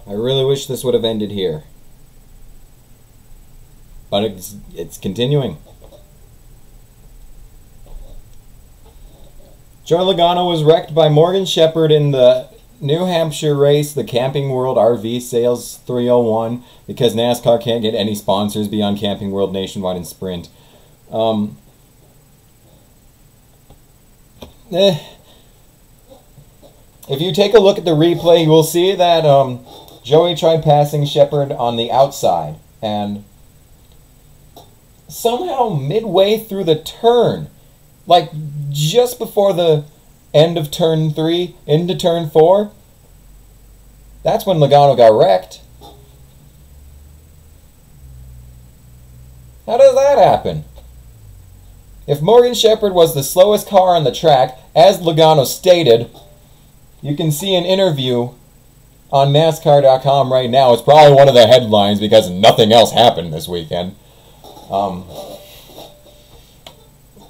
I really wish this would have ended here. But it's continuing. Joey Logano was wrecked by Morgan Shepherd in the New Hampshire race, the Camping World RV Sales 301, because NASCAR can't get any sponsors beyond Camping World Nationwide and Sprint. If you take a look at the replay, you will see that Joey tried passing Shepherd on the outside, and somehow midway through the turn, like just before the end of turn 3 into turn 4, that's when Logano got wrecked. How does that happen? If Morgan Shepherd was the slowest car on the track, as Logano stated, you can see an interview on NASCAR.com right now. It's probably one of the headlines because nothing else happened this weekend.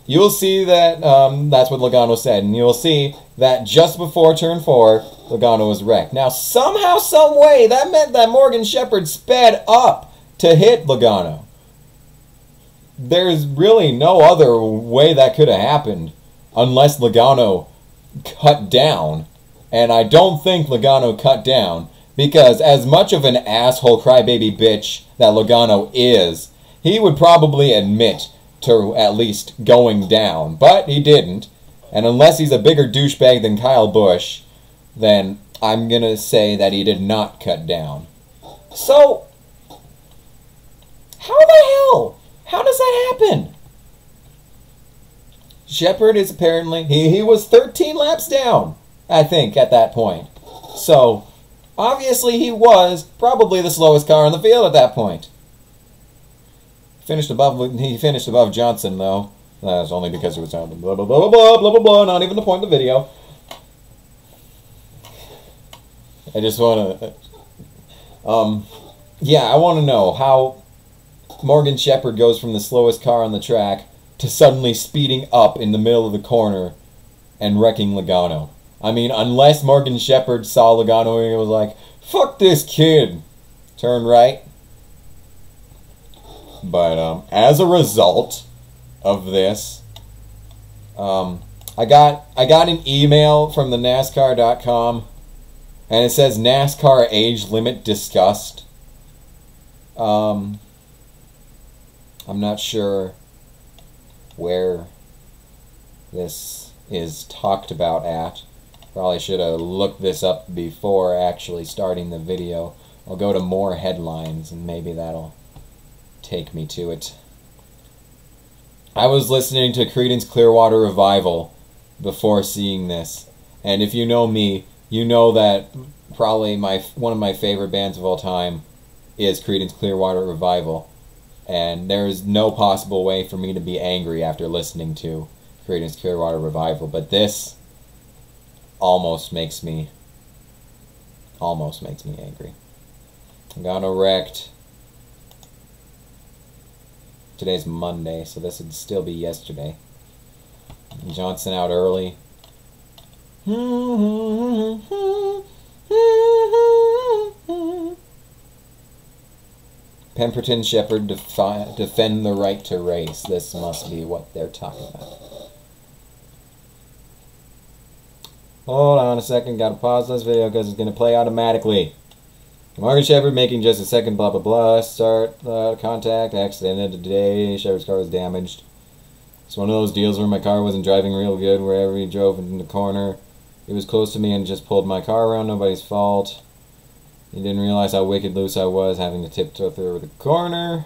You'll see that that's what Logano said, and you'll see that just before turn 4, Logano was wrecked. Now, somehow, some way, that meant that Morgan Shepherd sped up to hit Logano. There's really no other way that could have happened unless Logano cut down. And I don't think Logano cut down, because as much of an asshole crybaby bitch that Logano is, he would probably admit to at least going down. But he didn't. And unless he's a bigger douchebag than Kyle Busch, then I'm going to say that he did not cut down. So, how the hell? How does that happen? Shepherd is apparently... He was 13 laps down, I think, at that point. So, obviously he was probably the slowest car on the field at that point. He finished above Johnson, though. That's only because he was on blah, blah, blah, blah, blah, blah, blah, not even the point of the video. I just want to... yeah, I want to know how Morgan Shepherd goes from the slowest car on the track to suddenly speeding up in the middle of the corner and wrecking Logano. I mean, unless Morgan Shepherd saw Logano and he was like, fuck this kid, turn right. But as a result of this, I got an email from the NASCAR.com, and it says NASCAR age limit discussed. I'm not sure where this is talked about at. Probably should have looked this up before actually starting the video. I'll go to more headlines and maybe that'll take me to it. I was listening to Creedence Clearwater Revival before seeing this, and if you know me, you know that probably one of my favorite bands of all time is Creedence Clearwater Revival. And there is no possible way for me to be angry after listening to Creedence Clearwater Revival, but this almost makes me angry. Logano wrecked. Today's Monday, so this would still be yesterday. Johnson out early. Pemberton Shepherd defend the right to race. This must be what they're talking about. Hold on a second. Gotta pause this video because it's going to play automatically. Morgan Shepherd making just a second, blah, blah, blah. Start contact. Accident ended today. Shepherd's car was damaged. It's one of those deals where my car wasn't driving real good. Wherever he drove in the corner, he was close to me and just pulled my car around. Nobody's fault. He didn't realize how wicked loose I was, having to tiptoe through the corner.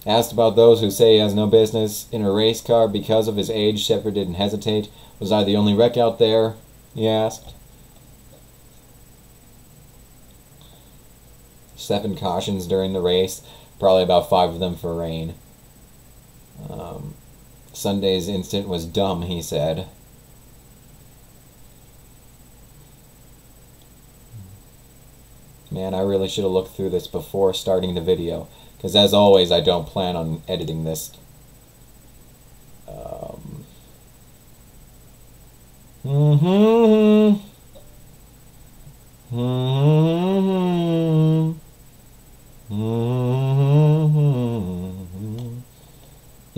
Asked about those who say he has no business in a race car because of his age, Shepherd didn't hesitate. Was I the only wreck out there? He asked. 7 cautions during the race, probably about 5 of them for rain. Sunday's incident was dumb, he said. Man, I really should have looked through this before starting the video, because as always, I don't plan on editing this.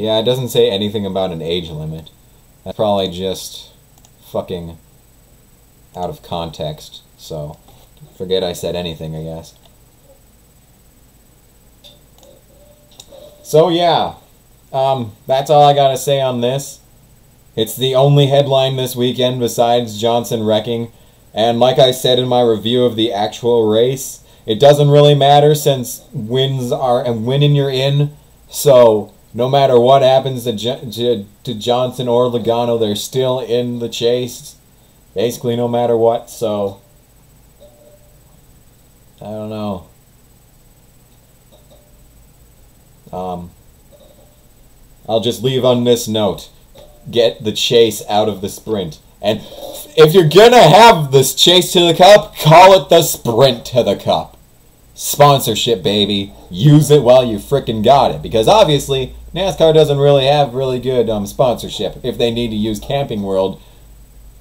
Yeah, it doesn't say anything about an age limit. That's probably just fucking out of context, so forget I said anything, I guess. So yeah, that's all I gotta say on this. It's the only headline this weekend besides Johnson wrecking, and like I said in my review of the actual race, it doesn't really matter since wins are and winning you're in, so no matter what happens to Johnson or Logano, they're still in the chase, basically no matter what, so I don't know. I'll just leave on this note. Get the chase out of the sprint. And if you're gonna have this chase to the cup, call it the sprint to the cup. Sponsorship, baby. Use it while you frickin' got it. Because obviously, NASCAR doesn't really have really good sponsorship if they need to use Camping World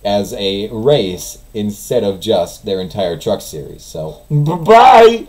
as a race instead of just their entire truck series. So, bye-bye!